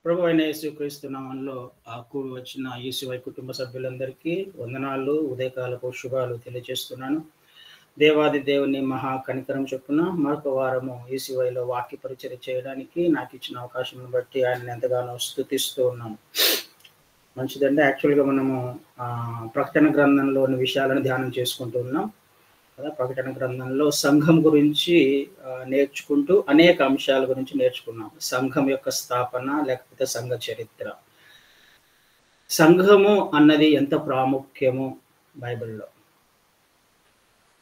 ప్రభువైన యేసుక్రీస్తు నామములో కూడి వచ్చిన యేసువై కుటుంబ సభ్యులందరికీ వందనాలు, ఉదయకాలపు శుభాలు తెలియజేస్తున్నాను. దేవాది దేవుని మహా కనికరం చొప్పున మరొక వారము యేసువైలో వాక్య పరిచర్య చేయడానికి నాకు ఇచ్చిన అవకాశం బట్టి ఆయన ఎంతగానో స్తుతిస్తూ ఉన్నాను. మంచిదండి. యాక్చువల్గా మనము ప్రకటన గ్రంథంలోని విషయాలను ధ్యానం చేసుకుంటూ ఉన్నాం కదా. ప్రకటన గ్రంథంలో సంఘం గురించి నేర్చుకుంటూ అనేక అంశాల గురించి నేర్చుకున్నాం. సంఘం యొక్క స్థాపన, లేకపోతే సంఘ చరిత్ర, సంఘము అన్నది ఎంత ప్రాముఖ్యమో బైబిల్లో,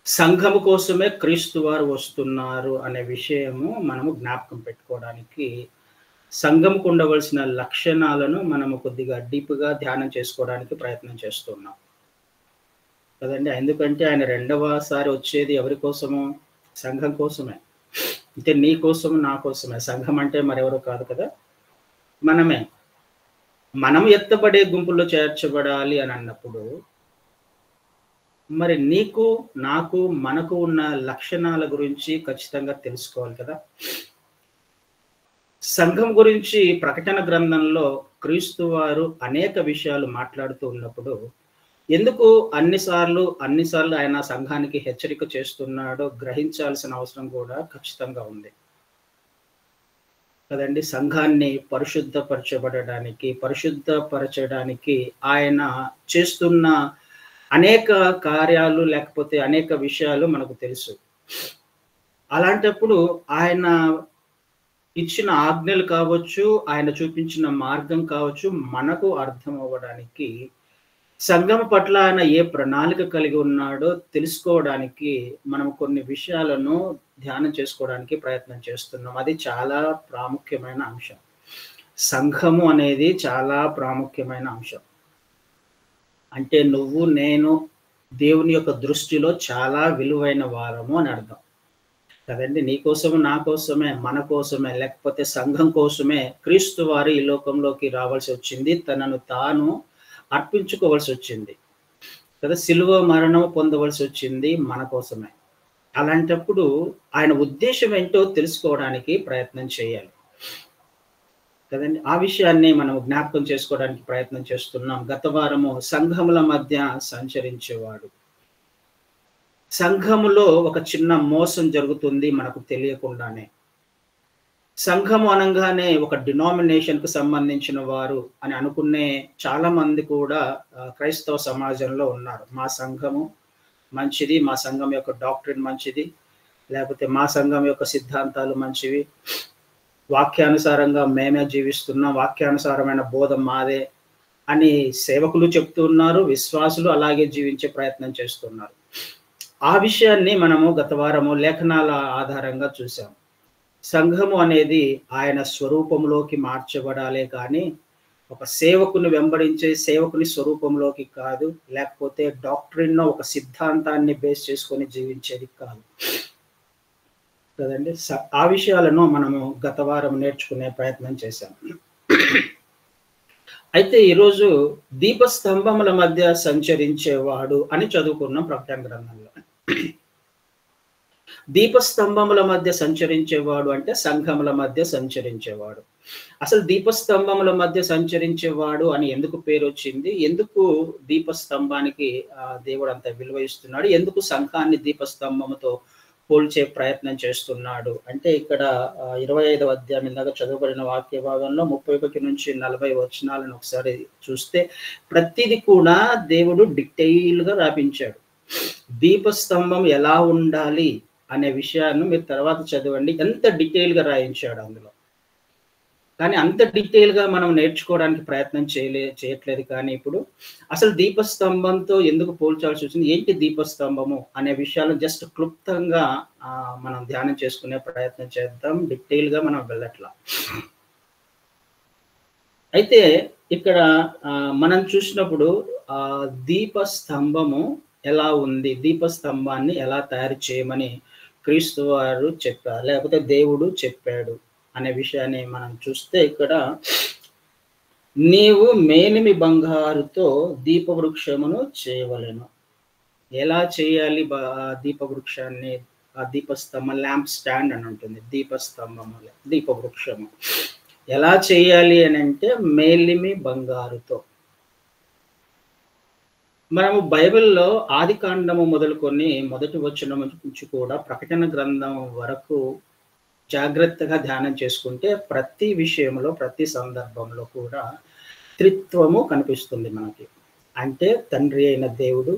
సంఘము కోసమే క్రీస్తు వారు వస్తున్నారు అనే విషయము మనము జ్ఞాపకం పెట్టుకోవడానికి సంఘంకు ఉండవలసిన లక్షణాలను మనము కొద్దిగా డీప్గా ధ్యానం చేసుకోవడానికి ప్రయత్నం చేస్తున్నాం కదండి. ఎందుకంటే ఆయన రెండవసారి వచ్చేది ఎవరి కోసము? సంఘం కోసమే. అంటే నీ కోసము, నా కోసమే. సంఘం అంటే మరెవరో కాదు కదా, మనమే. మనం ఎత్తబడే గుంపుల్లో చేర్చబడాలి అని అన్నప్పుడు మరి నీకు, నాకు, మనకు ఉన్న లక్షణాల గురించి ఖచ్చితంగా తెలుసుకోవాలి కదా. సంఘం గురించి ప్రకటన గ్రంథంలో క్రీస్తు వారు అనేక విషయాలు మాట్లాడుతూ ఉన్నప్పుడు ఎందుకు అన్నిసార్లు ఆయన సంఘానికి హెచ్చరిక చేస్తున్నాడో గ్రహించాల్సిన అవసరం కూడా ఖచ్చితంగా ఉంది కదండి. సంఘాన్ని పరిశుద్ధపరచడానికి ఆయన చేస్తున్న అనేక కార్యాలు, లేకపోతే అనేక విషయాలు మనకు తెలుసు. అలాంటప్పుడు ఆయన ఇచ్చిన ఆజ్ఞలు కావచ్చు, ఆయన చూపించిన మార్గం కావచ్చు, మనకు అర్థం అవ్వడానికి, సంఘం పట్ల ఆయన ఏ ప్రణాళిక కలిగి ఉన్నాడో తెలుసుకోవడానికి మనం కొన్ని విషయాలను ధ్యానం చేసుకోవడానికి ప్రయత్నం చేస్తున్నాం. అది చాలా ప్రాముఖ్యమైన అంశం. సంఘము అనేది చాలా ప్రాముఖ్యమైన అంశం. అంటే నువ్వు, నేను దేవుని యొక్క దృష్టిలో చాలా విలువైన వారము అని అర్థం కదండి. నీ కోసము, నా కోసమే, మన కోసమే, లేకపోతే సంఘం కోసమే క్రీస్తు వారు ఈ లోకంలోకి రావాల్సి వచ్చింది. తనను తాను అర్పించుకోవాల్సి వచ్చింది కదా. సిలువ మరణం పొందవలసి వచ్చింది మన కోసమే. అలాంటప్పుడు ఆయన ఉద్దేశం ఏంటో తెలుసుకోవడానికి ప్రయత్నం చేయాలి కదండి. ఆ విషయాన్ని మనం జ్ఞాపకం చేసుకోవడానికి ప్రయత్నం చేస్తున్నాం. గత వారము సంఘముల మధ్య సంచరించేవాడు. సంఘములో ఒక చిన్న మోసం జరుగుతుంది మనకు తెలియకుండానే. సంఘము అనగానే ఒక డినామినేషన్కు సంబంధించిన వారు అని అనుకునే చాలా మంది కూడా క్రైస్తవ సమాజంలో ఉన్నారు. మా సంఘము మంచిది, మా సంఘం యొక్క డాక్ట్రిన్ మంచిది, లేకపోతే మా సంఘం యొక్క సిద్ధాంతాలు మంచివి, వాక్యానుసారంగా మేమే జీవిస్తున్నాం, వాక్యానుసారమైన బోధ మాదే అని సేవకులు చెప్తున్నారు. విశ్వాసులు అలాగే జీవించే ప్రయత్నం చేస్తున్నారు. ఆ విషయాన్ని మనము గత వారము లేఖనాల ఆధారంగా చూసాం. సంఘము అనేది ఆయన స్వరూపంలోకి మార్చబడాలే కానీ ఒక సేవకుని వెంబడించే సేవకుని స్వరూపంలోకి కాదు, లేకపోతే డాక్ట్రిన్ ఒక సిద్ధాంతాన్ని బేస్ చేసుకొని జీవించేది కాదు కదండి. ఆ విషయాలను మనము గత వారం నేర్చుకునే ప్రయత్నం చేశాం. అయితే ఈరోజు దీపస్తంభముల మధ్య సంచరించేవాడు అని చదువుకున్నాం ప్రకటన గ్రంథంలో. దీపస్తంభముల మధ్య సంచరించేవాడు అంటే సంఘముల మధ్య సంచరించేవాడు. అసలు దీపస్తంభముల మధ్య సంచరించేవాడు అని ఎందుకు పేరు వచ్చింది? ఎందుకు దీపస్తంభానికి దేవుడు అంత విలువ ఇస్తున్నాడు? ఎందుకు సంఘాన్ని దీపస్తంభముతో పోల్చే ప్రయత్నం చేస్తున్నాడు అంటే ఇక్కడ 25వ అధ్యాయం ఇందాక చదువుబడిన వాక్య భాగంలో 31 నుంచి 40 వచనాలను ఒకసారి చూస్తే ప్రతిది కూడా దేవుడు డీటెయిల్గా రాపించాడు. దీపస్తంభం ఎలా ఉండాలి అనే విషయాన్ని మీరు తర్వాత చదవండి. ఎంత డీటెయిల్గా రాయించాడు అందులో. కానీ అంత డీటెయిల్గా మనం నేర్చుకోవడానికి ప్రయత్నం చేయట్లేదు. కానీ ఇప్పుడు అసలు దీపస్తంభంతో ఎందుకు పోల్చాల్సి వచ్చింది, ఏంటి దీపస్తంభము అనే విషయాలు జస్ట్ క్లుప్తంగా మనం ధ్యానం చేసుకునే ప్రయత్నం చేద్దాం. డీటెయిల్గా మనం వెళ్ళట్లా. అయితే ఇక్కడ మనం చూసినప్పుడు దీపస్తంభము ఎలా ఉంది, దీపస్తంభాన్ని ఎలా తయారు చేయమని క్రీస్తు వారు చెప్పారు, లేకపోతే దేవుడు చెప్పాడు అనే విషయాన్ని మనం చూస్తే ఇక్కడ నీవు మేలిమి బంగారుతో దీపవృక్షమును చేయవలెను. ఎలా చేయాలి దీపవృక్షాన్ని? ఆ దీపస్తంభం ల్యాంప్ స్టాండ్ అని ఉంటుంది. దీపస్తంభము, దీపవృక్షము ఎలా చేయాలి అనంటే మేలిమి బంగారుతో. మనము బైబిల్‌లో ఆదికాండము మొదలుకొని మొదటి వచనం నుంచి కూడా ప్రకటన గ్రంథం వరకు జాగ్రత్తగా ధ్యానం చేసుకుంటే ప్రతి విషయంలో, ప్రతి సందర్భంలో కూడా త్రిత్వము కనిపిస్తుంది మనకి. అంటే తండ్రి అయిన దేవుడు,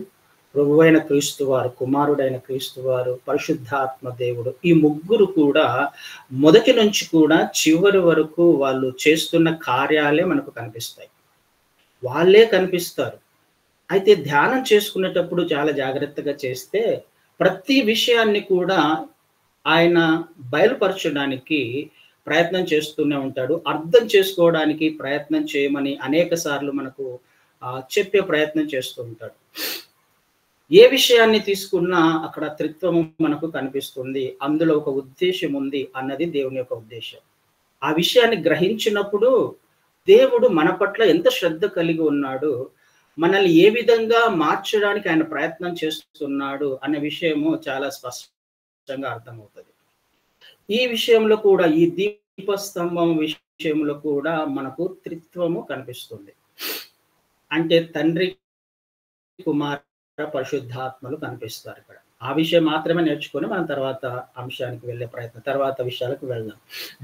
ప్రభువైన క్రీస్తు వారు, కుమారుడైన క్రీస్తు వారు, పరిశుద్ధాత్మ దేవుడు, ఈ ముగ్గురు కూడా మొదటి నుంచి కూడా చివరి వరకు వాళ్ళు చేస్తున్న కార్యాలే మనకు కనిపిస్తాయి. వాళ్ళే కనిపిస్తారు. అయితే ధ్యానం చేసుకునేటప్పుడు చాలా జాగ్రత్తగా చేస్తే ప్రతి విషయాన్ని కూడా ఆయన బయలుపరచడానికి ప్రయత్నం చేస్తూనే ఉంటాడు. అర్థం చేసుకోవడానికి ప్రయత్నం చేయమని అనేక సార్లు మనకు చెప్పే ప్రయత్నం చేస్తూ ఉంటాడు. ఏ విషయాన్ని తీసుకున్నా అక్కడ త్రిత్వము మనకు కనిపిస్తుంది. అందులో ఒక ఉద్దేశ్యం ఉంది అన్నది దేవుని యొక్క ఉద్దేశ్యం. ఆ విషయాన్ని గ్రహించినప్పుడు దేవుడు మన పట్ల ఎంత శ్రద్ధ కలిగి ఉన్నాడు, మనల్ని ఏ విధంగా మార్చడానికి ఆయన ప్రయత్నం చేస్తున్నాడు అన్న విషయము చాలా స్పష్టంగా అర్థమవుతది. ఈ విషయంలో కూడా ఈ దీపస్తంభం విషయంలో కూడా మనకు త్రిత్వము కనిపిస్తుంది. అంటే తండ్రి, కుమార, పరిశుద్ధాత్మలు కనిపిస్తారు ఇక్కడ. ఆ విషయం మాత్రమే నేర్చుకొని మనం తర్వాత అంశానికి వెళ్ళే తర్వాత విషయాలకు వెళ్దాం.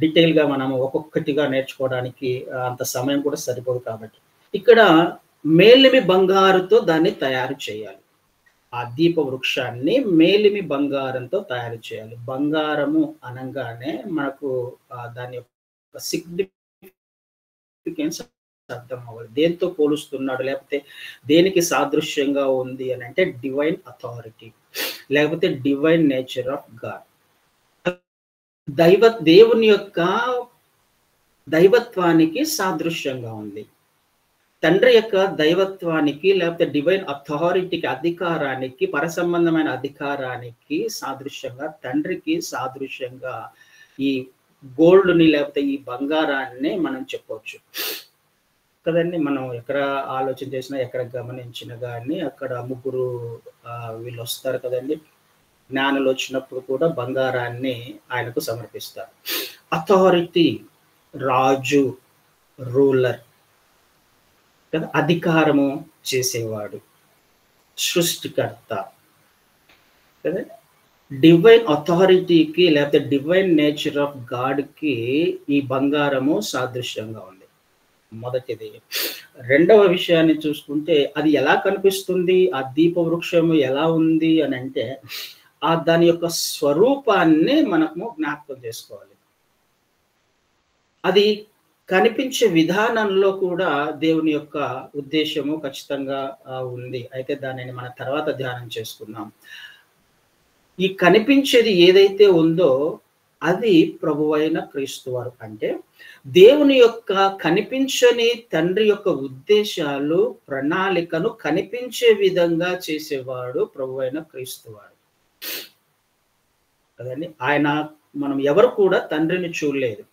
డీటెయిల్‌గా మనము ఒక్కొక్కటిగా నేర్చుకోవడానికి అంత సమయం కూడా సరిపోదు కాబట్టి. ఇక్కడ మేలిమి బంగారుతో దాన్ని తయారు చేయాలి. ఆ దీప వృక్షాన్ని మేలిమి బంగారంతో తయారు చేయాలి. బంగారము అనంగానే మనకు దాని యొక్క సిగ్నిఫికెన్స్ అర్థం అవ్వాలి. దేనితో పోలుస్తున్నాడు, లేకపోతే దేనికి సాదృశ్యంగా ఉంది అనంటే డివైన్ అథారిటీ, లేకపోతే డివైన్ నేచర్ ఆఫ్ గాడ్. దేవుని యొక్క దైవత్వానికి సాదృశ్యంగా ఉంది. తండ్రి యొక్క దైవత్వానికి లేకపోతే డివైన్ అథారిటీకి, అధికారానికి, పరసంబంధమైన అధికారానికి సాదృశ్యంగా, తండ్రికి సాదృశ్యంగా ఈ గోల్డ్‌ని లేకపోతే ఈ బంగారాన్ని మనం చెప్పొచ్చు కదండీ. మనం ఎక్కడ ఆలోచన చేసినా, ఎక్కడ గమనించినా గాని అక్కడ ముగ్గురు వీళ్ళు వస్తారు కదండీ. జ్ఞానులు వచ్చినప్పుడు కూడా బంగారాన్ని ఆయనకు సమర్పిస్తారు. అథారిటీ, రాజు, రూలర్ కదా, అధికారము చేసేవాడు, సృష్టికర్త కదా. డివైన్ అథారిటీకి లేకపోతే డివైన్ నేచర్ ఆఫ్ గాడ్‌కి ఈ బంగారము సాదృశ్యంగా ఉంది. మొదటిది. రెండవ విషయాన్ని చూసుకుంటే అది ఎలా కనిపిస్తుంది, ఆ దీప వృక్షము ఎలా ఉంది అనంటే దాని యొక్క స్వరూపాన్ని మనము జ్ఞాపకం చేసుకోవాలి. అది కనిపించే విధానంలో కూడా దేవుని యొక్క ఉద్దేశ్యము ఖచ్చితంగా ఉంది. అయితే దానిని మనం తర్వాత ధ్యానం చేసుకుందాం. ఈ కనిపించేది ఏదైతే ఉందో అది ప్రభువైన క్రీస్తు వారు. అంటే దేవుని యొక్క కనిపించని తండ్రి యొక్క ఉద్దేశాలు, ప్రణాళికను కనిపించే విధంగా చేసేవాడు ప్రభువైన క్రీస్తు వారు కదండి. మనం ఎవరు కూడా తండ్రిని చూడలేదు.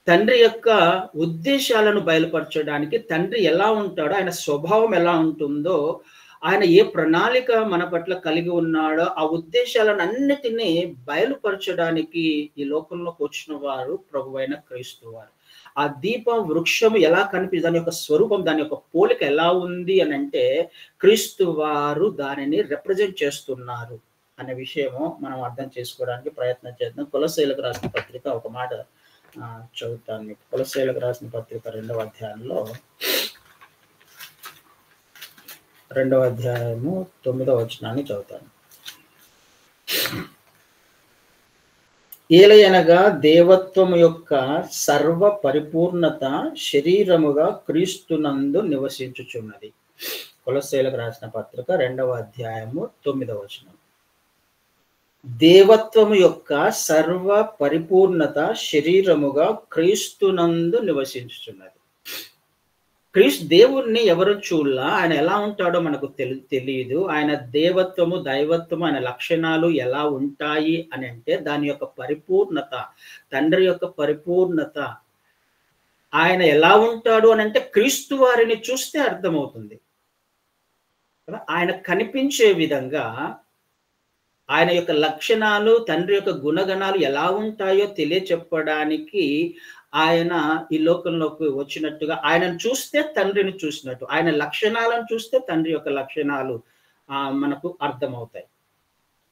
తండ్రి యొక్క ఉద్దేశాలను బయలుపరచడానికి, తండ్రి ఎలా ఉంటాడో, ఆయన స్వభావం ఎలా ఉంటుందో, ఆయన ఏ ప్రణాళిక మన పట్ల కలిగి ఉన్నాడో ఆ ఉద్దేశాలను అన్నిటినీ బయలుపరచడానికి ఈ లోకంలోకి వచ్చిన వారు ప్రభువైన క్రీస్తు వారు. ఆ దీప వృక్షము ఎలా దాని యొక్క స్వరూపం, దాని యొక్క పోలిక ఎలా ఉంది అనంటే క్రీస్తు వారు దానిని రిప్రజెంట్ చేస్తున్నారు అనే విషయము మనం అర్థం చేసుకోవడానికి ప్రయత్నం చేద్దాం. కొలస్సీయులకు రాసిన పత్రిక ఒక మాట చదువుతాను మీకు. కొలస్సీయులకు రాసిన పత్రిక 2వ అధ్యాయంలో 2వ అధ్యాయము 9వ వచనాన్ని చదువుతాను. ఏలయనగా దేవత్వము యొక్క సర్వ పరిపూర్ణత శరీరముగా క్రీస్తునందు నివసించుచున్నది. కొలస్సీయులకు రాసిన పత్రిక 2వ అధ్యాయము 9వ వచనం. దేవత్వము యొక్క సర్వ పరిపూర్ణత శరీరముగా క్రీస్తునందు నివసించుచున్నది. దేవుణ్ణి ఎవరు చూడలా, ఆయన ఎలా ఉంటాడో మనకు తెలియదు. ఆయన దేవత్వము, దైవత్వము, ఆయన లక్షణాలు ఎలా ఉంటాయి అని అంటే దాని యొక్క పరిపూర్ణత, తండ్రి యొక్క పరిపూర్ణత, ఆయన ఎలా ఉంటాడు అని అంటే క్రీస్తు వారిని చూస్తే అర్థమవుతుంది. ఆయన కనిపించే విధంగా ఆయన యొక్క లక్షణాలు, తండ్రి యొక్క గుణగణాలు ఎలా ఉంటాయో తెలియచెప్పడానికి ఆయన ఈ లోకంలోకి వచ్చినట్టుగా, ఆయనను చూస్తే తండ్రిని చూసినట్టు, ఆయన లక్షణాలను చూస్తే తండ్రి యొక్క లక్షణాలు మనకు అర్థమవుతాయి.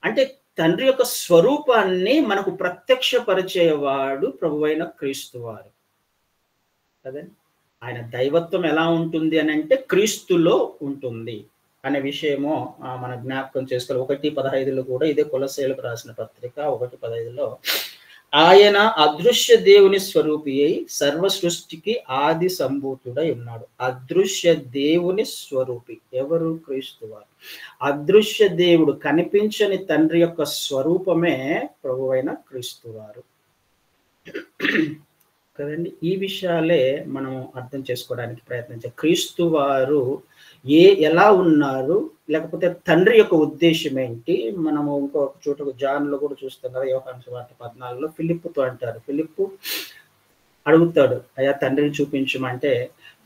అంటే తండ్రి యొక్క స్వరూపాన్ని మనకు ప్రత్యక్షపరిచేవాడు ప్రభువైన క్రీస్తు వారు కదండి. ఆయన దైవత్వం ఎలా ఉంటుంది అని అంటే క్రీస్తులో ఉంటుంది అనే విషయము మన జ్ఞాపకం చేసుకోవాలి. 1:15 కూడా ఇదే కొలస్సీయులకు రాసిన పత్రిక 1:15 ఆయన అదృశ్య దేవుని స్వరూపి అయి సర్వ సృష్టికి ఆది సంభూతుడై ఉన్నాడు. అదృశ్య దేవుని స్వరూపి ఎవరు? క్రీస్తు వారు. అదృశ్య దేవుడు, కనిపించని తండ్రి యొక్క స్వరూపమే ప్రభువైన క్రీస్తు వారు కదండి. ఈ విషయాలే మనం అర్థం చేసుకోవడానికి ప్రయత్నించాలి. క్రీస్తు వారు ఎలా ఉన్నారు, లేకపోతే తండ్రి యొక్క ఉద్దేశం ఏంటి? మనము ఇంకొక చోట జాన్లో కూడా చూస్తాం కదా, యోహాను సువార్త 14లో ఫిలిప్పుతో అంటారు. ఫిలిప్పు అడుగుతాడు, అయ్యా తండ్రిని చూపించమంటే,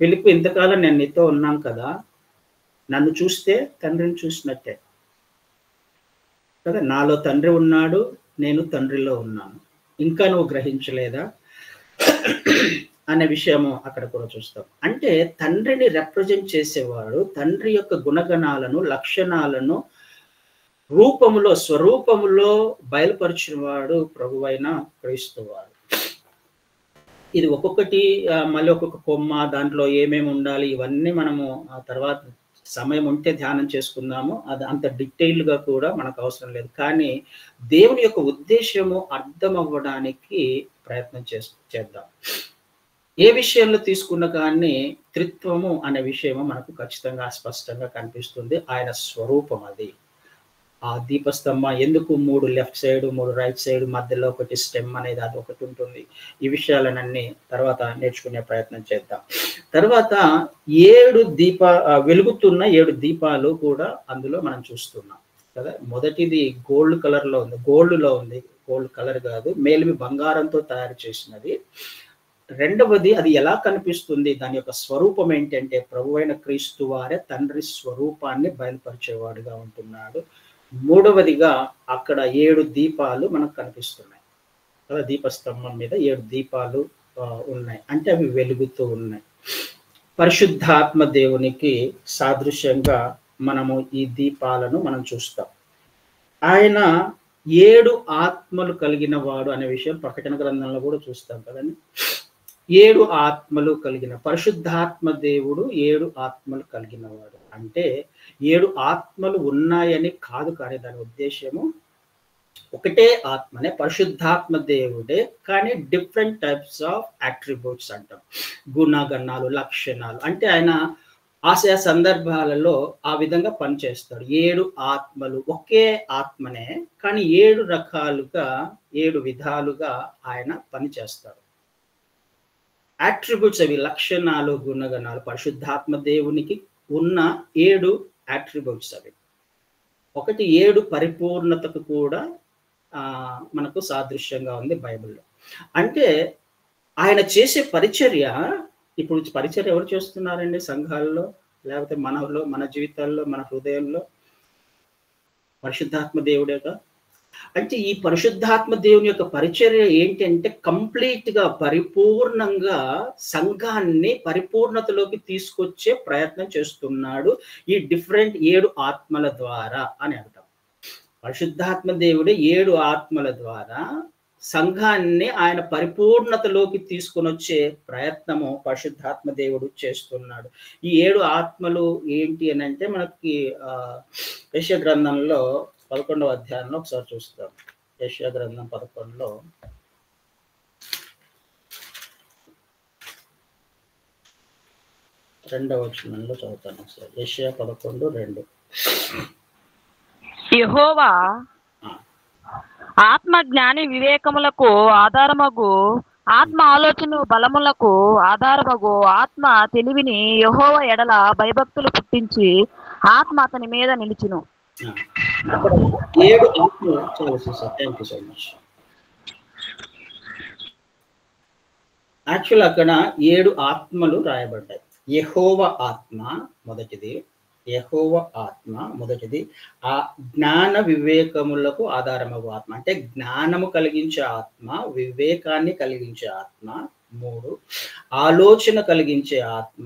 ఫిలిప్పు ఇంతకాలం నేను నీతో ఉన్నాను కదా, నన్ను చూస్తే తండ్రిని చూసినట్టే కదా, నాలో తండ్రి ఉన్నాడు, నేను తండ్రిలో ఉన్నాను, ఇంకా నువ్వు గ్రహించలేదా అనే విషయము అక్కడ కూడా చూస్తాం. అంటే తండ్రిని రిప్రజెంట్ చేసేవాడు, తండ్రి యొక్క గుణగణాలను, లక్షణాలను రూపములో, స్వరూపములో బయలుపరిచిన వాడు ప్రభువైన క్రీస్తు వారు. ఇది ఒక్కొక్కటి మళ్ళీ ఒక్కొక్క కొమ్మ, దాంట్లో ఏమేమి ఉండాలి, ఇవన్నీ మనము ఆ తర్వాత సమయం ఉంటే ధ్యానం చేసుకుందాము. అది అంత డీటెయిల్గా కూడా మనకు అవసరం లేదు. కానీ దేవుని యొక్క ఉద్దేశము అర్థం అవ్వడానికి ప్రయత్నం చేద్దాం. ఏ విషయంలో తీసుకున్న కానీ త్రిత్వము అనే విషయము మనకు ఖచ్చితంగా స్పష్టంగా కనిపిస్తుంది. ఆయన స్వరూపం అది. ఆ దీపస్తంభం ఎందుకు 3 లెఫ్ట్ సైడ్, 3 రైట్ సైడ్, మధ్యలో ఒకటి స్టెమ్ అనేది అది ఒకటి ఉంటుంది. ఈ విషయాలన్నీ తర్వాత నేర్చుకునే ప్రయత్నం చేద్దాం. తర్వాత 7 వెలుగుతున్న 7 దీపాలు కూడా అందులో మనం చూస్తున్నాం కదా. మొదటిది గోల్డ్ కలర్లో ఉంది, గోల్డ్లో ఉంది, గోల్డ్ కలర్ కాదు, మేలిమి బంగారంతో తయారు చేసినది. రెండవది అది ఎలా కనిపిస్తుంది, దాని యొక్క స్వరూపం ఏంటంటే ప్రభువైన క్రీస్తు వారే తండ్రి స్వరూపాన్ని బయలుపరిచేవాడుగా ఉంటున్నాడు. మూడవదిగా అక్కడ 7 దీపాలు మనకు కనిపిస్తున్నాయి కదా, దీపస్తంభం మీద 7 దీపాలు ఉన్నాయి, అంటే అవి వెలుగుతూ ఉన్నాయి. పరిశుద్ధాత్మ దేవునికి సాదృశ్యంగా మనము ఈ దీపాలను మనం చూస్తాం. ఆయన 7 ఆత్మలు కలిగిన వాడు అనే విషయం ప్రకటన గ్రంథంలో కూడా చూస్తాం కదండి. 7 ఆత్మలు కలిగిన పరిశుద్ధాత్మ దేవుడు 7 ఆత్మలు కలిగిన వాడు. అంటే 7 ఆత్మలు ఉన్నాయని కాదు, కానీ దాని ఉద్దేశము ఒకటే ఆత్మనే, పరిశుద్ధాత్మ దేవుడే, కానీ డిఫరెంట్ టైప్స్ ఆఫ్ అట్రిబ్యూట్స్ అంటాం, గుణగణాలు, లక్షణాలు. అంటే ఆయన ఆశయ సందర్భాలలో ఆ విధంగా పనిచేస్తాడు. 7 ఆత్మలు ఒకే ఆత్మనే, కానీ 7 రకాలుగా 7 విధాలుగా ఆయన పనిచేస్తాడు. అట్రిబ్యూట్స్ అవి లక్షణాలు, గుణగణాలు. పరిశుద్ధాత్మ దేవునికి ఉన్న 7 అట్రిబ్యూట్స్ అవి. ఒకటి 7 పరిపూర్ణతకు కూడా మనకు సాదృశ్యంగా ఉంది బైబిల్లో. అంటే ఆయన చేసే పరిచర్య, ఇప్పుడు పరిచర్య ఎవరు చేస్తున్నారండి సంఘాల్లో, లేకపోతే మనలో, మన జీవితాల్లో, మన హృదయంలో? పరిశుద్ధాత్మ దేవుడేగా. అంటే ఈ పరిశుద్ధాత్మ దేవుని యొక్క పరిచర్య ఏంటంటే కంప్లీట్ గా, పరిపూర్ణంగా సంఘాన్ని పరిపూర్ణతలోకి తీసుకొచ్చే ప్రయత్నం చేస్తున్నాడు ఈ డిఫరెంట్ 7 ఆత్మల ద్వారా అని అర్థం. పరిశుద్ధాత్మ దేవుడే 7 ఆత్మల ద్వారా సంఘాన్ని ఆయన పరిపూర్ణతలోకి తీసుకొని వచ్చే ప్రయత్నము పరిశుద్ధాత్మ దేవుడు చేస్తున్నాడు. ఈ 7 ఆత్మలు ఏంటి అని అంటే మనకి యెషయా గ్రంథంలో 11వ అధ్యాయంలో ఒకసారి చూస్తాం. యెషయా గ్రంథం 11లో 2వ వచనంలో చదువుతాను ఒకసారి. యెషయా 11:2. యెహోవా ఆత్మ జ్ఞాని వివేకములకు ఆధారమగు, ఆత్మ ఆలోచన బలములకు ఆధారమగు, ఆత్మ తెలివిని యెహోవా ఎడల భయభక్తులు పుట్టించి ఆత్మ అతని మీద నిలిచును. అక్కడ 7 ఆత్మలు చాలా చూసారు. Thank you so much. Actual అక్కడ 7 ఆత్మలు రాయబడ్డాయి. యెహోవా ఆత్మ మొదటిది, యెహోవా ఆత్మ మొదటిది. ఆ జ్ఞాన వివేకములకు ఆధారమగు ఆత్మ. అంటే జ్ఞానము కలిగించే ఆత్మ, వివేకాన్ని కలిగించే ఆత్మ. 3 ఆలోచన కలిగించే ఆత్మ.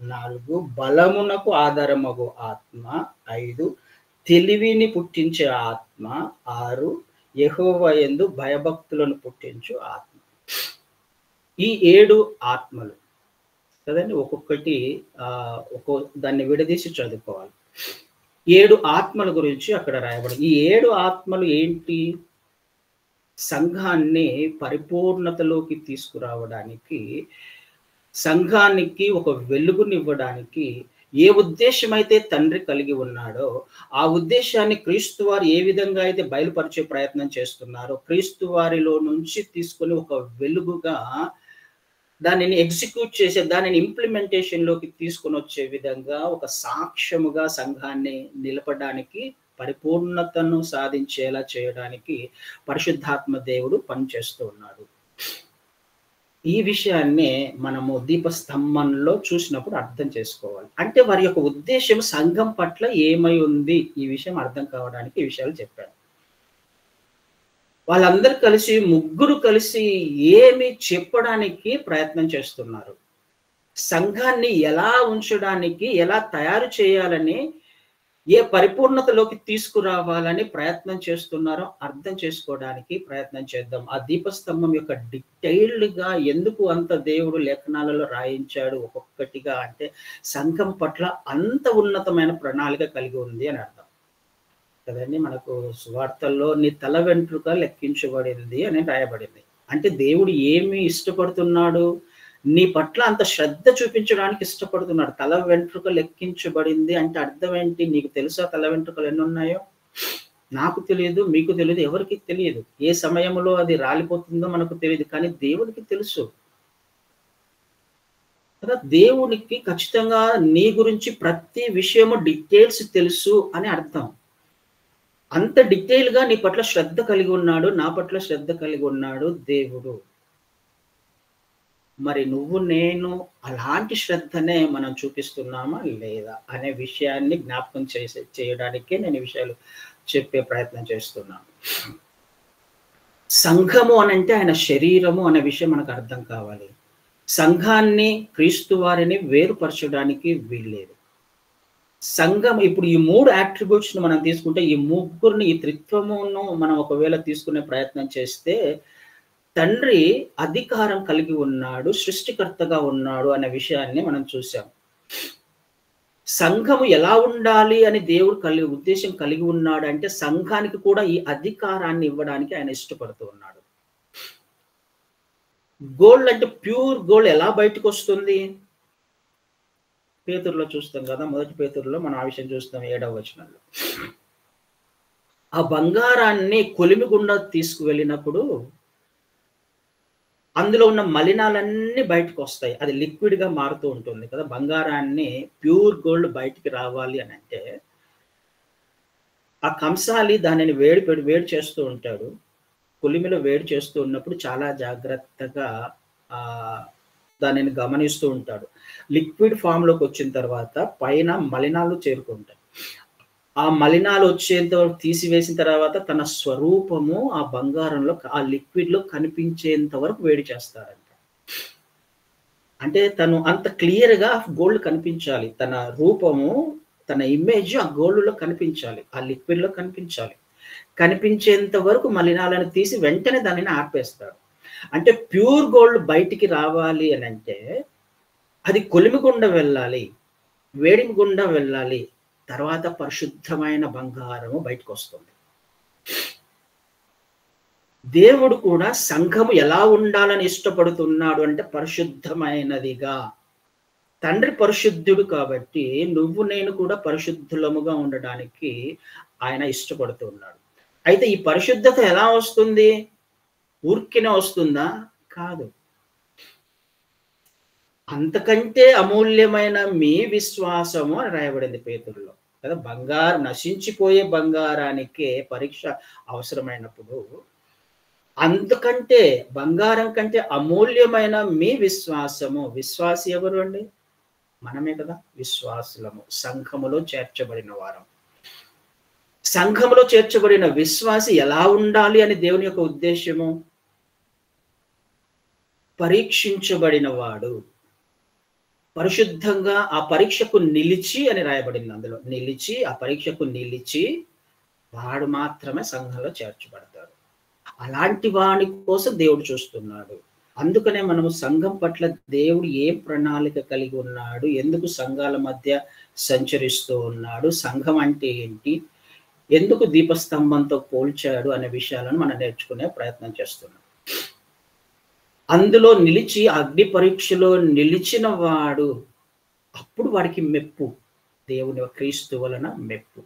4 బలమునకు ఆధారమగు ఆత్మ. 5 తెలివిని పుట్టించే ఆత్మ. 6 యెహోవా యందు భయభక్తులను పుట్టించు ఆత్మ. ఈ 7 ఆత్మలు కదండి. ఒక్కొక్కటి దాన్ని విడదీసి చదువుకోవాలి. 7 ఆత్మల గురించి అక్కడ రాయబడింది. ఈ 7 ఆత్మలు ఏంటి? సంఘాన్ని పరిపూర్ణతలోకి తీసుకురావడానికి, సంఘానికి ఒక వెలుగునివ్వడానికి ఏ ఉద్దేశమైతే తండ్రి కలిగి ఉన్నాడో, ఆ ఉద్దేశాన్ని క్రీస్తు వారు ఏ విధంగా అయితే బయలుపరిచే ప్రయత్నం చేస్తున్నారో, క్రీస్తు వారిలో నుంచి తీసుకొని ఒక వెలుగుగా దానిని ఎగ్జిక్యూట్ చేసే, దానిని ఇంప్లిమెంటేషన్‌లోకి తీసుకొనొచ్చే విధంగా ఒక సాక్ష్యముగా సంఘాన్ని నిలపడానికి, పరిపూర్ణతను సాధించేలా చేయడానికి పరిశుద్ధాత్మ దేవుడు పనిచేస్తూ ఉన్నాడు. ఈ విషయాన్నే మనము దీపస్తంభంలో చూసినప్పుడు అర్థం చేసుకోవాలి. అంటే వారి యొక్క ఉద్దేశ్యం సంఘం పట్ల ఏమై ఉంది? ఈ విషయం అర్థం కావడానికి ఈ విషయాలు చెప్పాను. వాళ్ళందరూ కలిసి, ముగ్గురు కలిసి ఏమి చెప్పడానికి ప్రయత్నం చేస్తున్నారు? సంఘాన్ని ఎలా ఉంచడానికి, ఎలా తయారు చేయాలని, ఏ పరిపూర్ణతలోకి తీసుకురావాలని ప్రయత్నం చేస్తున్నారో అర్థం చేసుకోవడానికి ప్రయత్నం చేద్దాం. ఆ దీపస్తంభం యొక్క డీటెయిల్డ్‌గా ఎందుకు అంత దేవుడు లేఖనాలలో రాయించాడు ఒక్కొక్కటిగా అంటే, సంఘం పట్ల అంత ఉన్నతమైన ప్రణాళిక కలిగి ఉంది అని అర్థం. కదండి. మనకు సువార్తల్లో నీ తల వెంట్రుక లెక్కించబడింది అని రాయబడింది. అంటే దేవుడు ఏమి ఇష్టపడుతున్నాడు? నీ పట్ల అంత శ్రద్ధ చూపించడానికి ఇష్టపడుతున్నాడు. తల వెంట్రుక లెక్కించబడింది అంటే అర్థం ఏంటి? నీకు తెలుసా తల వెంట్రుకలు ఎన్నున్నాయో? నాకు తెలియదు, మీకు తెలియదు, ఎవరికీ తెలియదు. ఏ సమయంలో అది రాలిపోతుందో మనకు తెలియదు. కానీ దేవునికి తెలుసు. కదా! దేవునికి ఖచ్చితంగా నీ గురించి ప్రతి విషయము డీటెయిల్స్ తెలుసు అని అర్థం. అంత డీటెయిల్‌గా నీ పట్ల శ్రద్ధ కలిగి ఉన్నాడు. నా పట్ల శ్రద్ధ కలిగి ఉన్నాడు దేవుడు. మరి నువ్వు, నేను అలాంటి శ్రద్ధనే మనం చూపిస్తున్నామా లేదా అనే విషయాన్ని జ్ఞాపకం చేయడానికే నేను ఈ విషయాలు చెప్పే ప్రయత్నం చేస్తున్నాను. సంఘము అనంటే ఆయన శరీరము అనే విషయం మనకు అర్థం కావాలి. సంఘాన్ని, క్రీస్తు వారిని వేరుపరచడానికి వీల్లేదు. సంఘం ఇప్పుడు ఈ 3 అట్రిబ్యూట్స్‌ని మనం తీసుకుంటే, ఈ ముగ్గురిని, ఈ త్రిత్వమును మనం ఒకవేళ తీసుకునే ప్రయత్నం చేస్తే, తండ్రి అధికారం కలిగి ఉన్నాడు, సృష్టికర్తగా ఉన్నాడు అనే విషయాన్ని మనం చూసాం. సంఘము ఎలా ఉండాలి అని దేవుడు ఉద్దేశం కలిగి ఉన్నాడంటే, సంఘానికి కూడా ఈ అధికారాన్ని ఇవ్వడానికి ఆయన ఇష్టపడుతూ ఉన్నాడు. గోల్డ్ అంటే ప్యూర్ గోల్డ్ ఎలా బయటకొస్తుంది? పేతురులో చూస్తాం కదా, మొదటి పేతురులో మనం ఆ విషయం చూస్తాం 7వ వచనంలో. ఆ బంగారాన్ని కొలిమి గుండా తీసుకువెళ్ళినప్పుడు అందులో ఉన్న మలినాలన్నీ బయటకొస్తాయి. అది లిక్విడ్‌గా మారుతూ ఉంటుంది కదా! బంగారాన్ని ప్యూర్ గోల్డ్ బయటికి రావాలి అనంటే, ఆ కంసాలి దానిని వేడి చేస్తూ ఉంటాడు. కొలిమిలో వేడి చేస్తూ ఉన్నప్పుడు చాలా జాగ్రత్తగా దానిని గమనిస్తూ ఉంటాడు. లిక్విడ్ ఫామ్‌లోకి వచ్చిన తర్వాత పైన మలినాలు చేరుకుంటాయి. ఆ మలినాలు వచ్చేంత వరకు తీసివేసిన తర్వాత తన స్వరూపము ఆ బంగారంలో, ఆ లిక్విడ్‌లో కనిపించేంత వరకు వేడి చేస్తాడంట. అంటే తను అంత క్లియర్‌గా గోల్డ్ కనిపించాలి. తన రూపము, తన ఇమేజ్ ఆ గోల్డ్‌లో కనిపించాలి. ఆ లిక్విడ్‌లో కనిపించాలి. కనిపించేంత వరకు మలినాలను తీసి వెంటనే దానిని ఆర్పేస్తాడు. అంటే ప్యూర్ గోల్డ్ బయటికి రావాలి అనంటే, అది కొలిమి గుండా వెళ్ళాలి, వేడిమి గుండా వెళ్ళాలి. తర్వాత పరిశుద్ధమైన బంగారము బయటకొస్తుంది. దేవుడు కూడా సంఘము ఎలా ఉండాలని ఇష్టపడుతున్నాడు అంటే పరిశుద్ధమైనదిగా. తండ్రి పరిశుద్ధుడు కాబట్టి నువ్వు, నేను కూడా పరిశుద్ధులముగా ఉండడానికి ఆయన ఇష్టపడుతూ ఉన్నాడు. అయితే ఈ పరిశుద్ధత ఎలా వస్తుంది? ఊరికినే వస్తుందా? కాదు. అంతకంటే అమూల్యమైన మీ విశ్వాసము అని రాయబడింది పేతురులో కదా. నశించిపోయే బంగారానికే పరీక్ష అవసరమైనప్పుడు, అంతకంటే బంగారం కంటే అమూల్యమైన మీ విశ్వాసము. విశ్వాసి ఎవరు అండి? మనమే కదా విశ్వాసులము, సంఘములో చేర్చబడిన వారం. సంఘములో చేర్చబడిన విశ్వాసి ఎలా ఉండాలి అని దేవుని యొక్క ఉద్దేశము? పరీక్షించబడిన వాడు, పరిశుద్ధంగా ఆ పరీక్షకు నిలిచి అని రాయబడింది. అందులో నిలిచి, ఆ పరీక్షకు నిలిచి వాడు మాత్రమే సంఘంలో చేర్చబడతాడు. అలాంటి వాడి కోసం దేవుడు చూస్తున్నాడు. అందుకనే మనము సంఘం పట్ల దేవుడు ఏ ప్రణాళిక కలిగి ఉన్నాడు, ఎందుకు సంఘాల మధ్య సంచరిస్తూ ఉన్నాడు, సంఘం అంటే ఏంటి, ఎందుకు దీపస్తంభంతో పోల్చాడు అనే విషయాలను మనం నేర్చుకునే ప్రయత్నం చేస్తున్నాం. అందులో నిలిచి, అగ్ని పరీక్షలో నిలిచిన వాడు, అప్పుడు వాడికి మెప్పు, దేవుని క్రీస్తు వలన మెప్పు.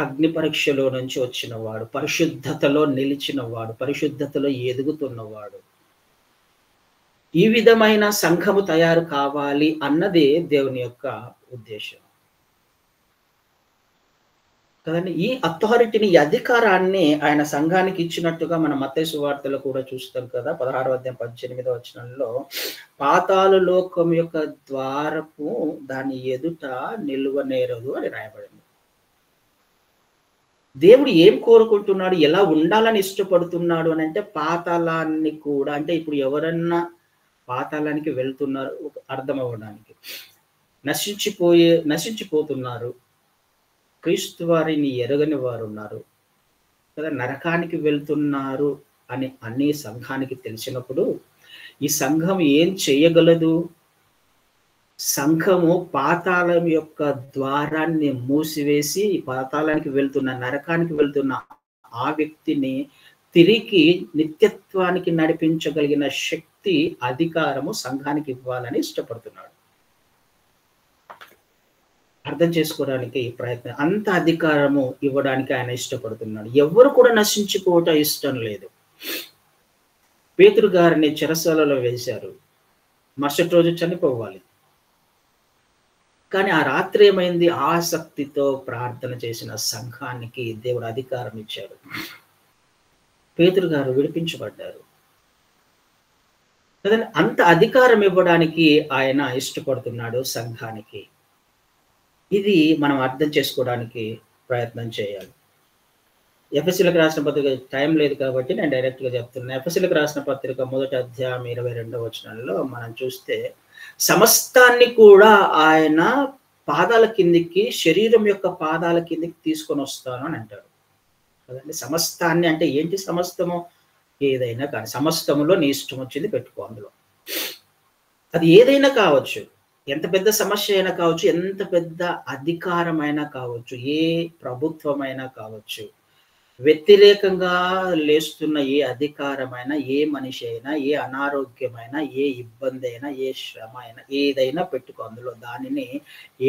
అగ్ని పరీక్షలో నుంచి వచ్చిన వాడు, పరిశుద్ధతలో నిలిచిన వాడు, పరిశుద్ధతలో ఎదుగుతున్నవాడు. ఈ విధమైన సంఘము తయారు కావాలి అన్నది దేవుని యొక్క ఉద్దేశం కదండి. ఈ అథారిటీని, ఈ అధికారాన్ని ఆయన సంఘానికి ఇచ్చినట్టుగా మనం మత్తయి సువార్తలో కూడా చూస్తాం కదా. 16వ అధ్యాయం 18వ వచనంలో, పాతాళ లోకం యొక్క ద్వారపు దాని ఎదుట నిలువనేరదు అని రాయబడింది. దేవుడు ఏం కోరుకుంటున్నాడు, ఎలా ఉండాలని ఇష్టపడుతున్నాడు అని అంటే, పాతాళాన్ని కూడా, అంటే ఇప్పుడు ఎవరన్నా పాతాళానికి వెళ్తున్నారు అర్థం అవ్వడానికి, నశించిపోతున్నారు, క్రీస్తు వారిని ఎరగని వారు ఉన్నారు కదా, నరకానికి వెళ్తున్నారు అని అన్ని సంఘానికి తెలిసినప్పుడు ఈ సంఘం ఏం చేయగలదు? సంఘము పాతాళం యొక్క ద్వారాన్ని మూసివేసి పాతాళానికి వెళ్తున్న, నరకానికి వెళ్తున్న ఆ వ్యక్తిని తిరిగి నిత్యత్వానికి నడిపించగలిగిన శక్తి, అధికారము సంఘానికి ఇవ్వాలని ఇష్టపడుతున్నాడు. అర్థం చేసుకోవడానికి ప్రయత్నం, అంత అధికారము ఇవ్వడానికి ఆయన ఇష్టపడుతున్నాడు. ఎవరు కూడా నశించిపోవటం ఇష్టం లేదు. పేతురు గారిని చెరసాలలో వేశారు, మరుసటి రోజు చనిపోవాలి. కానీ ఆ రాత్రి ఏమైంది? ఆసక్తితో ప్రార్థన చేసిన సంఘానికి దేవుడు అధికారం ఇచ్చాడు. పేతురు గారు విడిపించబడ్డారు కదండి. అంత అధికారం ఇవ్వడానికి ఆయన ఇష్టపడుతున్నాడు సంఘానికి. ఇది మనం అర్థం చేసుకోవడానికి ప్రయత్నం చేయాలి. ఎఫెసీయులకు రాసిన పత్రిక, టైం లేదు కాబట్టి నేను డైరెక్ట్ గా చెప్తున్నా. ఎఫెసీయులకు రాసిన పత్రిక 1వ అధ్యాయం 22వ వచనంలో మనం చూస్తే, సమస్తాన్ని కూడా ఆయన పాదాల కిందికి, శరీరం యొక్క పాదాల కిందికి తీసుకొని వస్తాను అని అంటాడు కదండి. సమస్తాన్ని అంటే ఏంటి? సమస్తము ఏదైనా కానీ, సమస్తములో నీ ఇష్టం వచ్చింది పెట్టుకో అందులో. అది ఏదైనా కావచ్చు, ఎంత పెద్ద సమస్య అయినా కావచ్చు, ఎంత పెద్ద అధికారమైనా కావచ్చు, ఏ ప్రభుత్వమైనా కావచ్చు, వ్యతిరేకంగా లేస్తున్న ఏ అధికారమైనా, ఏ మనిషి అయినా, ఏ అనారోగ్యమైనా, ఏ ఇబ్బంది అయినా, ఏ శ్రమ అయినా, ఏదైనా పెట్టుకో అందులో. దానిని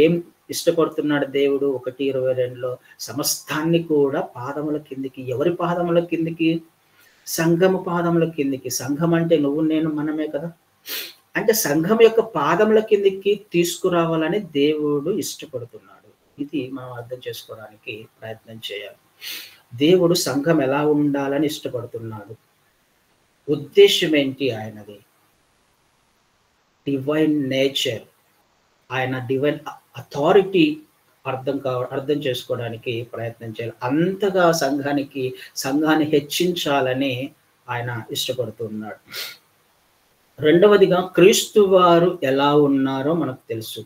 ఏం ఇష్టపడుతున్నాడు దేవుడు? 1:22లో, సమస్తాన్ని కూడా పాదముల కిందికి. ఎవరి పాదముల కిందికి? సంఘము పాదముల కిందికి. సంఘం అంటే నువ్వు నేను మనమే కదా. అంటే సంఘం యొక్క పాదముల కిందికి తీసుకురావాలని దేవుడు ఇష్టపడుతున్నాడు. ఇది మనం అర్థం చేసుకోవడానికి ప్రయత్నం చేయాలి. దేవుడు సంఘం ఎలా ఉండాలని ఇష్టపడుతున్నాడు, ఉద్దేశం ఏంటి ఆయనది? డివైన్ నేచర్, ఆయన డివైన్ అథారిటీ అర్థం చేసుకోవడానికి ప్రయత్నం చేయాలి. అంతగా సంఘాన్ని హెచ్చించాలని ఆయన ఇష్టపడుతున్నాడు. రెండవదిగా, క్రీస్తు వారు ఎలా ఉన్నారో మనకు తెలుసు.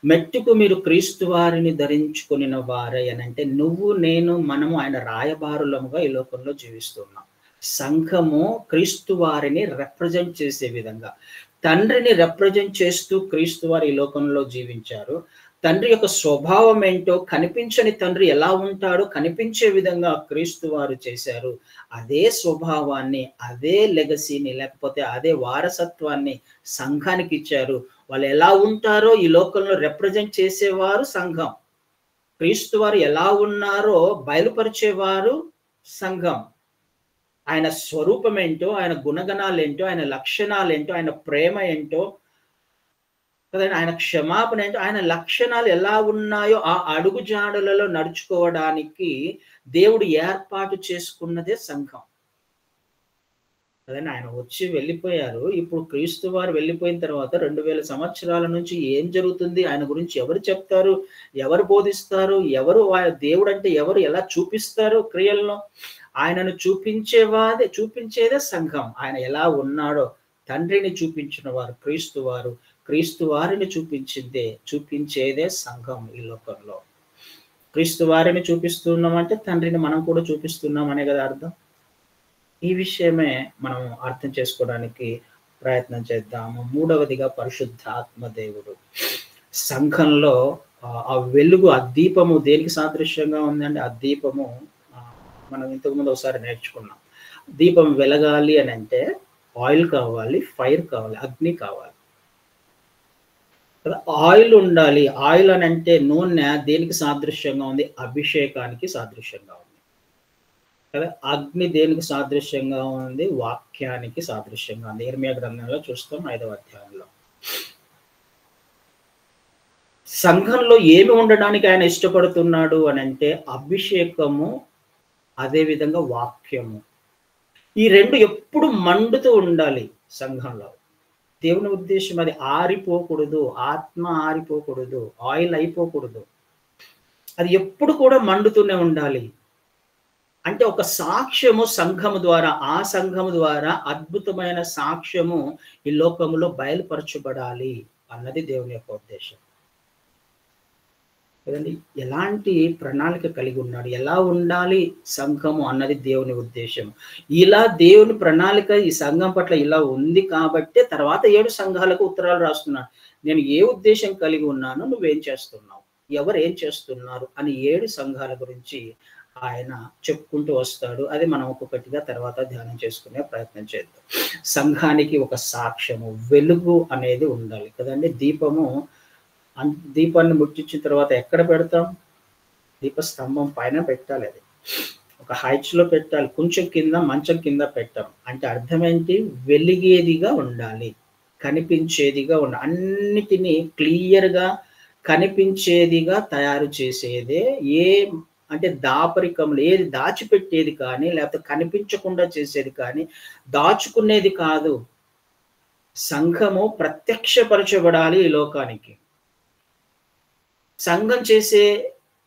మెట్టుకు మీరు క్రీస్తు వారిని ధరించుకున్న వారే అని అంటే, నువ్వు నేను మనము ఆయన రాయబారులముగా ఈ లోకంలో జీవిస్తున్నాం. సంఘము క్రీస్తు వారిని రిప్రజెంట్ చేసే విధంగా, తండ్రిని రిప్రజెంట్ చేస్తూ క్రీస్తు వారు ఈ లోకంలో జీవించారు. తండ్రి యొక్క స్వభావం ఏంటో, కనిపించని తండ్రి ఎలా ఉంటాడో కనిపించే విధంగా క్రీస్తు వారు చేశారు. అదే స్వభావాన్ని, అదే లెగసీని, లేకపోతే అదే వారసత్వాన్ని సంఘానికి ఇచ్చారు. వాళ్ళు ఎలా ఉంటారో ఈ లోకంలో రిప్రజెంట్ చేసేవారు సంఘం. క్రీస్తు వారు ఎలా ఉన్నారో బయలుపరిచేవారు సంఘం. ఆయన స్వరూపం ఏంటో, ఆయన గుణగణాలు ఏంటో, ఆయన లక్షణాలు ఏంటో, ఆయన ప్రేమ ఏంటో కదండి, ఆయన క్షమాపణ ఏంటో, ఆయన లక్షణాలు ఎలా ఉన్నాయో ఆ అడుగు జాడలలో నడుచుకోవడానికి దేవుడు ఏర్పాటు చేసుకున్నదే సంఘం కదండి. ఆయన వచ్చి వెళ్ళిపోయారు. ఇప్పుడు క్రీస్తు వారు వెళ్ళిపోయిన తర్వాత 2000 సంవత్సరాల నుంచి ఏం జరుగుతుంది? ఆయన గురించి ఎవరు చెప్తారు? ఎవరు బోధిస్తారు? ఎవరు దేవుడంటే ఎవరు? ఎలా చూపిస్తారు క్రియల్లో? ఆయనను చూపించేదే సంఘం. ఆయన ఎలా ఉన్నాడో తండ్రిని చూపించిన వారు క్రీస్తు వారు. క్రీస్తు వారిని చూపించేదే సంఘం ఈ లోకంలో. క్రీస్తు వారిని చూపిస్తున్నామంటే తండ్రిని మనం కూడా చూపిస్తున్నాం అనే కదా అర్థం. ఈ విషయమే మనం అర్థం చేసుకోవడానికి ప్రయత్నం చేద్దాము. మూడవదిగా పరిశుద్ధాత్మ దేవుడు. సంఘంలో ఆ వెలుగు, ఆ దీపము దేనికి సాదృశ్యంగా ఉందండి? ఆ దీపము మనం ఇంతకుముందు ఒకసారి నేర్చుకున్నాం. దీపం వెలగాలి అని అంటే ఆయిల్ కావాలి, ఫైర్ కావాలి, అగ్ని కావాలి కదా. ఆయిల్ ఉండాలి. ఆయిల్ అని అంటే నూనె దేనికి సాదృశ్యంగా ఉంది? అభిషేకానికి సాదృశ్యంగా ఉంది కదా. అగ్ని దేనికి సాదృశ్యంగా ఉంది? వాక్యానికి సాదృశ్యంగా ఉంది. ఇర్మియా గ్రంథంలో చూస్తాం 5వ అధ్యాయంలో. సంఘంలో ఏమి ఉండడానికి ఆయన ఇష్టపడుతున్నాడు అని అంటే అభిషేకము, అదే విధంగా వాక్యము. ఈ రెండు ఎప్పుడు మండుతూ ఉండాలి సంఘంలో. దేవుని ఉద్దేశం అది. ఆరిపోకూడదు, ఆత్మ ఆరిపోకూడదు, ఆయిల్ అయిపోకూడదు. అది ఎప్పుడు కూడా మండుతూనే ఉండాలి. అంటే ఒక సాక్ష్యము సంఘము ద్వారా, ఆ సంఘము ద్వారా అద్భుతమైన సాక్ష్యము ఈ లోకములో బయలుపరచబడాలి అన్నది దేవుని యొక్క ఉద్దేశం కదండి. ఎలాంటి ప్రణాళిక కలిగి ఉన్నాడు, ఎలా ఉండాలి సంఘము అన్నది దేవుని ఉద్దేశం. ఇలా దేవుని ప్రణాళిక ఈ సంఘం పట్ల ఇలా ఉంది కాబట్టి తర్వాత 7 సంఘాలకు ఉత్తరాలు రాస్తున్నాడు. నేను ఏ ఉద్దేశం కలిగి ఉన్నాను, నువ్వేం చేస్తున్నావు, ఎవరు ఏం చేస్తున్నారు అని 7 సంఘాల గురించి ఆయన చెప్పుకుంటూ వస్తాడు. అది మనం ఒక్కొక్కటిగా తర్వాత ధ్యానం చేసుకునే ప్రయత్నం చేద్దాం. సంఘానికి ఒక సాక్ష్యము, వెలుగు అనేది ఉండాలి కదండి. దీపాన్ని ముట్టించిన తర్వాత ఎక్కడ పెడతాం? దీపస్తంభం పైన పెట్టాలి. అది ఒక హైట్స్ లో పెట్టాలి. కొంచెం కింద, మంచం కింద పెట్టాం అంటే అర్థం ఏంటి? వెలిగేదిగా ఉండాలి, కనిపించేదిగా ఉండాలి. అన్నిటినీ క్లియర్ గా కనిపించేదిగా తయారు చేసేదే అంటే దాపరికములు, ఏది దాచిపెట్టేది కానీ, లేకపోతే కనిపించకుండా చేసేది కానీ, దాచుకునేది కాదు. సంఘము ప్రత్యక్షపరచబడాలి ఈ లోకానికి. సంఘం చేసే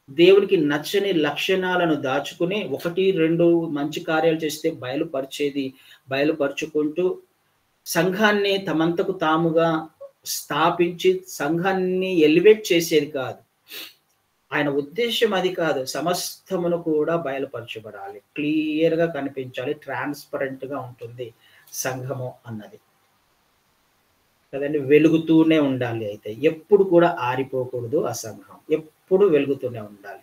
దేవునికి నచ్చని లక్షణాలను దాచుకుని 1, 2 మంచి కార్యాలు చేస్తే బయలుపరుచుకుంటూ సంఘాన్ని తమంతకు తాముగా స్థాపించి సంఘాన్ని ఎలివేట్ చేసేది కాదు. ఆయన ఉద్దేశం అది కాదు. సమస్తమును కూడా బయలుపరచబడాలి, క్లియర్ గా కనిపించాలి, ట్రాన్స్పరెంట్ గా ఉంటుంది సంఘము అన్నది కదండి. వెలుగుతూనే ఉండాలి. అయితే ఎప్పుడు కూడా ఆరిపోకూడదు ఆ సంఘం, ఎప్పుడు వెలుగుతూనే ఉండాలి.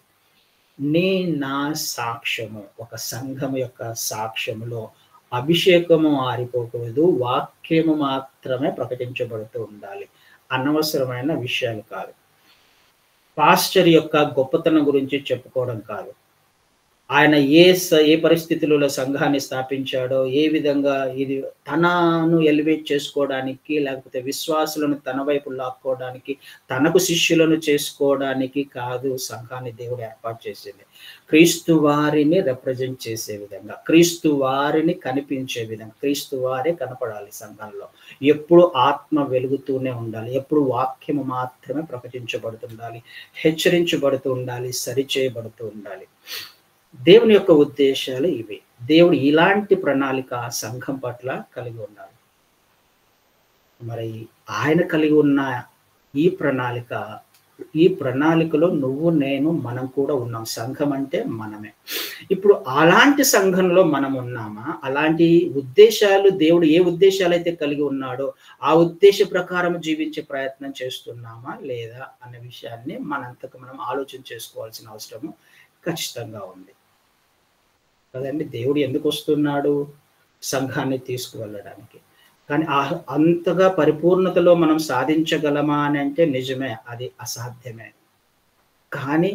నా సాక్ష్యము, ఒక సంఘం యొక్క సాక్ష్యములో అభిషేకము ఆరిపోకూడదు, వాక్యము మాత్రమే ప్రకటించబడుతూ ఉండాలి. అనవసరమైన విషయాలు కాదు. పాస్టర్ యొక్క గొప్పతనం గురించి చెప్పుకోవడం కాదు. ఆయన ఏ పరిస్థితులలో సంఘాన్ని స్థాపించాడో, ఏ విధంగా ఇది తనను ఎలివేట్ చేసుకోవడానికి, లేకపోతే విశ్వాసులను తన వైపు లాక్కోవడానికి, తనకు శిష్యులను చేసుకోవడానికి కాదు సంఘాన్ని దేవుడు ఏర్పాటు చేసింది. క్రీస్తు వారిని రిప్రజెంట్ చేసే విధంగా, క్రీస్తు వారిని కనిపించే విధంగా, క్రీస్తు వారే కనపడాలి సంఘంలో. ఎప్పుడు ఆత్మ వెలుగుతూనే ఉండాలి, ఎప్పుడు వాక్యము మాత్రమే ప్రకటించబడుతుండాలి, హెచ్చరించబడుతూ ఉండాలి, సరిచేయబడుతూ ఉండాలి. దేవుని యొక్క ఉద్దేశాలు ఇవి. దేవుడు ఇలాంటి ప్రణాళిక సంఘం పట్ల కలిగి ఉన్నాడు. మరి ఆయన కలిగి ఉన్న ఈ ప్రణాళికలో నువ్వు, నేను, మనం కూడా ఉన్నాం. సంఘం అంటే మనమే. ఇప్పుడు అలాంటి సంఘంలో మనం ఉన్నామా? అలాంటి ఉద్దేశాలు, దేవుడు ఏ ఉద్దేశాలు అయితే కలిగి ఉన్నాడో ఆ ఉద్దేశ ప్రకారం జీవించే ప్రయత్నం చేస్తున్నామా లేదా అన్న విషయాన్ని మనంతకు మనం ఆలోచన చేసుకోవాల్సిన అవసరము ఖచ్చితంగా ఉంది కదండి. దేవుడు ఎందుకు వస్తున్నాడు? సంఘాన్ని తీసుకువెళ్ళడానికి. కానీ అంతగా పరిపూర్ణతలో మనం సాధించగలమా అని అంటే నిజమే, అది అసాధ్యమే. కానీ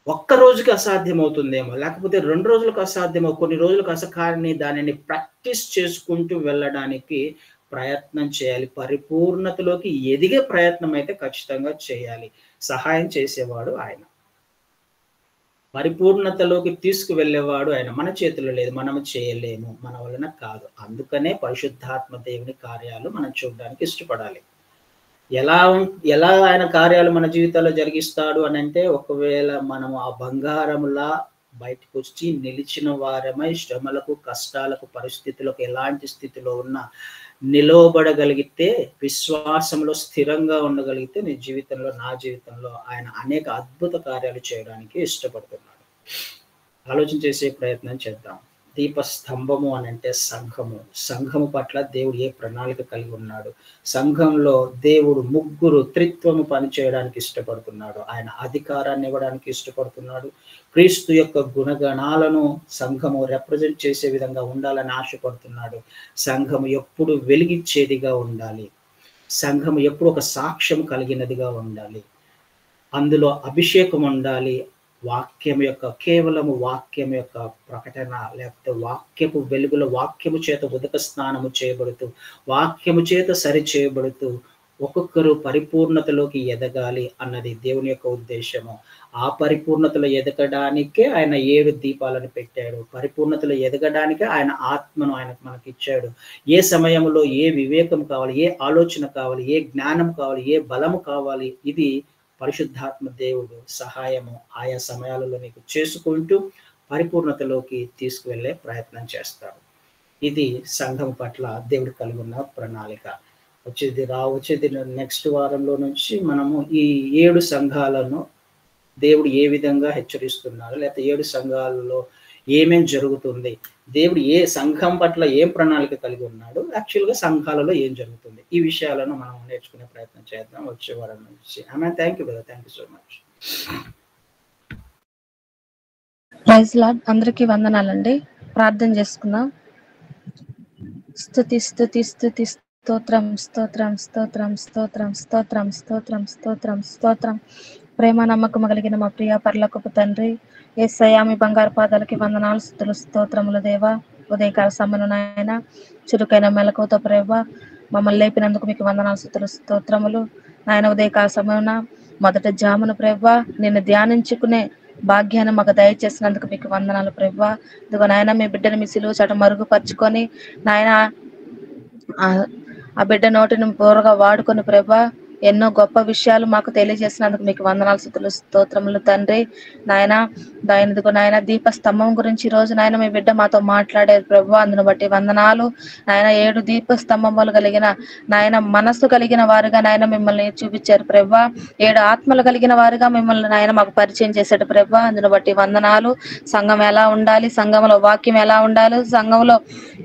ఒక్క రోజుకి అసాధ్యమవుతుందేమో, లేకపోతే 2 రోజులకు అసాధ్యమో, కొన్ని రోజులకు కానీ దానిని ప్రాక్టీస్ చేసుకుంటూ వెళ్ళడానికి ప్రయత్నం చేయాలి. పరిపూర్ణతలోకి ఎదిగే ప్రయత్నం అయితే ఖచ్చితంగా చేయాలి. సహాయం చేసేవాడు ఆయన. పరిపూర్ణతలోకి తీసుకువెళ్ళేవాడు ఆయన. మన చేతిలో లేదు, మనము చేయలేము, మన వలన కాదు. అందుకనే పరిశుద్ధాత్మ దేవుని కార్యాలు మనం చూడడానికి ఇష్టపడాలి. ఎలా ఆయన కార్యాలు మన జీవితాల్లో జరిగిస్తాడు అని అంటే, ఒకవేళ మనము ఆ బంగారములా బయటకు వచ్చి నిలిచిన వారమై శ్రమలకు, కష్టాలకు, పరిస్థితులకు ఎలాంటి స్థితిలో ఉన్నా నిలవబడగలిగితే, విశ్వాసంలో స్థిరంగా ఉండగలిగితే, నీ జీవితంలో, నా జీవితంలో ఆయన అనేక అద్భుత కార్యాలు చేయడానికి ఇష్టపడుతున్నాడు. ఆలోచన చేసే ప్రయత్నం చేద్దాం. దీపస్తంభము అని అంటే సంఘము పట్ల దేవుడు ఏ ప్రణాళిక కలిగి ఉన్నాడు. సంఘంలో దేవుడు ముగ్గురు త్రిత్వము పనిచేయడానికి ఇష్టపడుతున్నాడు. ఆయన అధికారాన్ని ఇవ్వడానికి ఇష్టపడుతున్నాడు. క్రీస్తు యొక్క గుణగణాలను సంఘము రిప్రజెంట్ చేసే విధంగా ఉండాలని ఆశపడుతున్నాడు. సంఘము ఎప్పుడు వెలిగించేదిగా ఉండాలి. సంఘము ఎప్పుడు ఒక సాక్ష్యం కలిగినదిగా ఉండాలి. అందులో అభిషేకం ఉండాలి. వాక్యం యొక్క కేవలము వాక్యం యొక్క ప్రకటన, లేకపోతే వాక్యపు వెలుగులో వాక్యము చేత ఉదక స్నానము చేయబడుతూ, వాక్యము చేత సరి చేయబడుతూ ఒక్కొక్కరు పరిపూర్ణతలోకి ఎదగాలి అన్నది దేవుని యొక్క ఉద్దేశము. ఆ పరిపూర్ణతలో ఎదగడానికే ఆయన 7 దీపాలను పెట్టాడు. పరిపూర్ణతలో ఎదగడానికే ఆయన ఆత్మను మనకి ఇచ్చాడు. ఏ సమయంలో ఏ వివేకం కావాలి, ఏ ఆలోచన కావాలి, ఏ జ్ఞానం కావాలి, ఏ బలము కావాలి, ఇది పరిశుద్ధాత్మ దేవుడు సహాయము ఆయా సమయాలలో నీకు చేసుకుంటూ పరిపూర్ణతలోకి తీసుకువెళ్ళే ప్రయత్నం చేస్తాడు. ఇది సంఘం పట్ల దేవుడు కలిగి ఉన్న ప్రణాళిక. వచ్చేది నెక్స్ట్ వారంలో నుంచి మనము ఈ 7 సంఘాలను దేవుడు ఏ విధంగా హెచ్చరిస్తున్నారు, లేకపోతే 7 సంఘాలలో ఏమేం జరుగుతుంది, దేవుడు ఏ సంఘం పట్ల ఏం ప్రణాళిక కలిగి ఉన్నాడు, యాక్చువల్గా సంఘాలలో ఏం జరుగుతుంది, ఈ విషయాలను మనం నేర్చుకునే ప్రయత్నం చేద్దాం వచ్చే వారం నుంచి. Thank you brother, thank you so much. Praise Lord. అందరికీ వందనాలండి. ప్రార్థన చేసుకుందాం. స్తుతి స్తుతి స్తుతి స్తోత్రం స్తోత్రం స్తోత్రం స్తోత్రం స్తోత్రం స్తోత్రం స్తోత్రం స్తోత్రం. ప్రేమ నమ్మకం కలిగిన మా ప్రియ పరలోకపు తండ్రి, యేసయ్యా మీ బంగారు పాదాలకి వందనాలు, స్తుతులు, స్తోత్రములు దేవా. ఉదయకాల సమయంలో నాయన చురుకైన మెలకువతో ప్రేమ మమ్మల్ని లేపినందుకు మీకు వందనాలు, స్తుతులు, స్తోత్రములు నాయన. ఉదయకాల సమయంలో మొదట జామున ప్రేమ నిన్ను ధ్యానించుకునే భాగ్యాన్ని మాకు దయచేసినందుకు మీకు వందనాలు ప్రభా. ఇదిగో నాయన మీ బిడ్డను మీ సిలువ చాట మరుగుపరుచుకొని నాయన ఆ బిడ్డ నోటిని పూరగా వాడుకొని ప్రభా ఎన్నో గొప్ప విషయాలు మాకు తెలియజేసినందుకు మీకు వందనాలు, స్తుతులు, స్తోత్రములు తండ్రి నాయన. ఇదిగో నాయన దీపస్తంభం గురించి ఈ రోజు నాయన మీ బిడ్డ మాతో మాట్లాడేది ప్రభు, అందును బట్టి వందనాలు నాయన. 7 దీపస్తంభములు కలిగిన నాయన మనస్సు కలిగిన వారుగా నాయన మిమ్మల్ని చూపించారు ప్రభా. 7 ఆత్మలు కలిగిన వారుగా మిమ్మల్ని నాయన మాకు పరిచయం చేశాడు ప్రభా, అందును బట్టి వందనాలు. సంఘం ఎలా ఉండాలి, సంఘంలో వాక్యం ఎలా ఉండాలి, సంఘంలో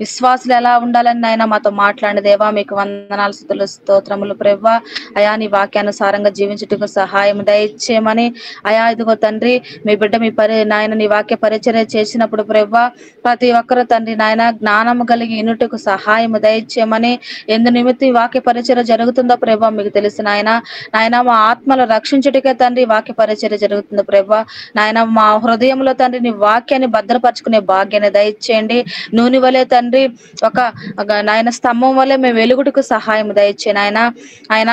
విశ్వాసులు ఎలా ఉండాలని నాయన మాతో మాట్లాడిన దేవా మీకు వందనాలు, స్తుతులు, స్తోత్రములు ప్రభా. అయా నీ వాక్యానుసారంగా జీవించుటకు సహాయం దయచేయమని అయా. ఇదిగో తండ్రి మీ బిడ్డ మీ నాయన నీ వాక్య పరిచర్య చేసినప్పుడు ప్రభా ప్రతి ఒక్కరు తండ్రి నాయన జ్ఞానము కలిగి ఇనుటకు సహాయం దయచేయమని. ఎందు నిమిత్తం ఈ వాక్య పరిచర్య జరుగుతుందో ప్రభా మీకు తెలుసు నాయన. నాయన మా ఆత్మలు రక్షించుటకే తండ్రి వాక్య పరిచర్య జరుగుతుందో ప్రభా నాయన. మా హృదయంలో తండ్రి నీ వాక్యాన్ని భద్రపరచుకునే భాగ్యాన్ని దయచేయండి. నూనె వలె తండ్రి ఒక నాయన స్తంభం వలె మేము వెలుగుటకు సహాయం దయచేయండి నాయన. ఆయన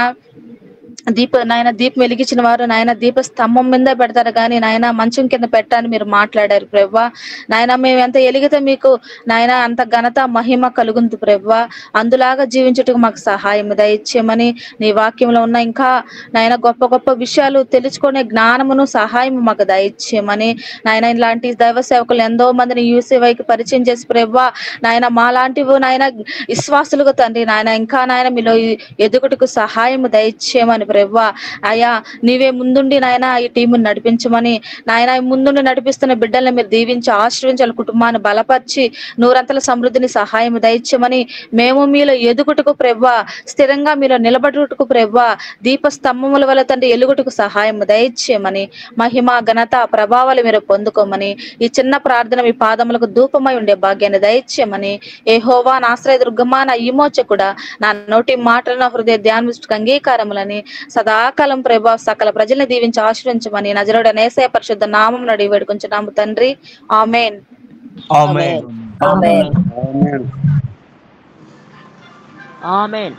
దీపం వెలిగించిన వారు నాయన దీప స్తంభం మీద పెడతారు కానీ నాయన మంచం కింద పెట్టాలని మీరు మాట్లాడారు ప్రభా నాయన. మేము ఎంత ఎలిగితే మీకు నాయన అంత ఘనత మహిమ కలుగుంది ప్రభా. అందులాగా జీవించుటకు మాకు సహాయం దయచేయమని. నీ వాక్యంలో ఉన్న ఇంకా నాయన గొప్ప గొప్ప విషయాలు తెలుసుకునే జ్ఞానమును సహాయం మాకు దయచేయమని నాయన. ఇలాంటి దైవ సేవకులు ఎంతో మందిని యూసీవైకి పరిచయం చేసి ప్రభా నాయన మాలాంటివి నాయన విశ్వాసులుగా తండ్రి నాయన ఇంకా నాయన మీలో ఎదుగుటకు సహాయం దయచేయమని ప్రభా. అయ్యా నీవే ముందుండి నాయన ఈ టీముని నడిపించమని నాయన. ముందుండి నడిపిస్తున్న బిడ్డల్ని మీరు దీవించి ఆశ్రయించాలి, కుటుంబాన్ని బలపరిచి 100 సమృద్ధిని సహాయం దయచేయమని. మేము మీలో ఎదుగుటకు ప్రభా స్థిరంగా మీలో నిలబడుటకు ప్రభా దీపస్తంభముల వల్ల తండ్రి ఎలుగుటకు సహాయం దయచేయమని. మహిమ ఘనత ప్రభావాలు మీరు పొందుకోమని ఈ చిన్న ప్రార్థన మీ పాదములకు ధూపమై ఉండే భాగ్యాన్ని దయచేయమని. యెహోవా నా ఆశ్రయ దుర్గమా నా విమోచకుడా నా నోటి మాటలు నా హృదయ ధ్యానములకు అంగీకారములని సదాకాలం ప్రభా సకల ప్రజల్ని దీవించి ఆశ్రయించమని నజరుడైన యేసయ్య పరిశుద్ధ నామమున అడిగి వేడుకొంచున్నాము తండ్రి. ఆమేన్. ఆమేన్. ఆమేన్.